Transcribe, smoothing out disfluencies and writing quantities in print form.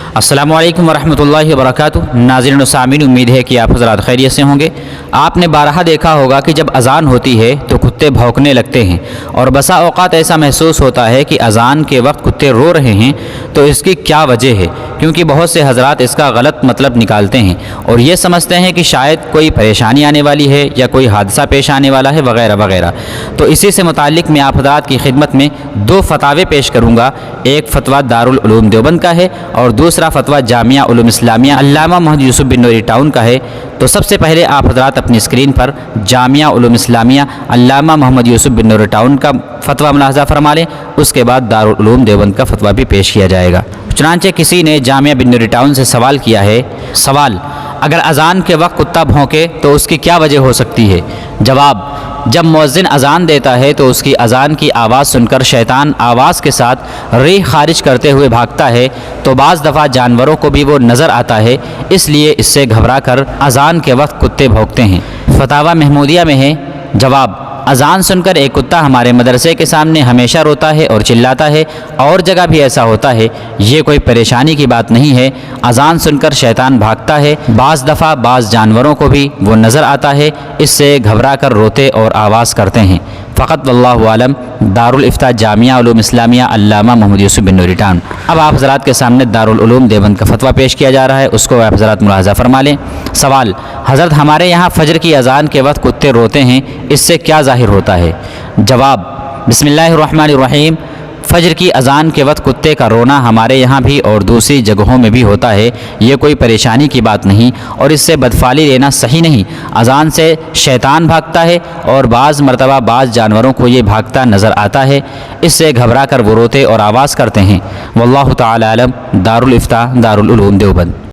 अस्सलामु अलैकुम वरहमतुल्लाहि वबरकातुहू। नाज़रीन व सामीन, उम्मीद है कि आप हज़रात खैरियत से होंगे। आपने बारहा देखा होगा कि जब अज़ान होती है तो कुत्ते भौंकने लगते हैं, और बसा औक़ात ऐसा महसूस होता है कि अज़ान के वक्त कुत्ते रो रहे हैं। तो इसकी क्या वजह है? क्योंकि बहुत से हज़रात इसका गलत मतलब निकालते हैं और ये समझते हैं कि शायद कोई परेशानी आने वाली है या कोई हादसा पेश आने वाला है वगैरह वगैरह। तो इसी से मुताल्लिक़ मैं आप हज़रात की खिदमत में दो फतावे पेश करूँगा। एक फ़तवा दारुल उलूम देवबंद का है और दूसरा फ़तवा जामिया उलूम इस्लामिया अल्लामा मोहम्मद यूसुफ बिन नूरी टाउन का है। तो सबसे पहले आप हज़रात अपनी स्क्रीन पर जामिया उलूम इस्लामिया अल्लामा मोहम्मद यूसुफ बिन नूरी टाउन का फ़तवा मुलाहज़ा फरमा लें। उसके बाद दारुल उलूम देवबंद का फ़तवा भी पेश किया जाएगा। चुनांचे किसी ने जामिया बिन नूरी टाउन से सवाल किया है। सवाल: अगर अज़ान के वक्त कुत्ता भौंके तो उसकी क्या वजह हो सकती है? जवाब: जब मुअज्जिन अज़ान देता है तो उसकी अज़ान की आवाज़ सुनकर शैतान आवाज़ के साथ रीह खारिज करते हुए भागता है, तो बाज़ दफ़ा जानवरों को भी वो नज़र आता है, इसलिए इससे घबरा कर अज़ान के वक्त कुत्ते भौंकते हैं। फतावा महमूदिया में है। जवाब: अज़ान सुनकर एक कुत्ता हमारे मदरसे के सामने हमेशा रोता है और चिल्लाता है, और जगह भी ऐसा होता है। ये कोई परेशानी की बात नहीं है। अज़ान सुनकर शैतान भागता है, बाज़ दफ़ा बाज़ जानवरों को भी वो नज़र आता है, इससे घबरा कर रोते और आवाज़ करते हैं। फ़क़त वल्लाहु आलम। दारुल इफ्ता जामिया उलूम इस्लामिया अल्लामा मोहम्मद यूसुफ बिन नूरी टाउन। अब आप हज़रात के सामने दारुल उलूम देवबंद का फ़तवा पेश किया जा रहा है, उसको आप हज़रात मुलाहज़ा फरमा लें। सवाल: हज़रत, हमारे यहाँ फ़जर की अज़ान के वक्त कुत्ते रोते हैं, इससे क्या ज़ाहिर होता है? जवाब: बिस्मिल्लाहिर्रहमानिर्रहीम। फ़जर की अज़ान के वक्त कुत्ते का रोना हमारे यहाँ भी और दूसरी जगहों में भी होता है। ये कोई परेशानी की बात नहीं और इससे बदफाली लेना सही नहीं। अज़ान से शैतान भागता है और बाज़ मरतबा बाज़ जानवरों को ये भागता नज़र आता है, इससे घबरा कर वो रोते और आवाज़ करते हैं। वल्लाहु ताला आलम। दारुल इफ्ता दारुल उलूम देवबंद।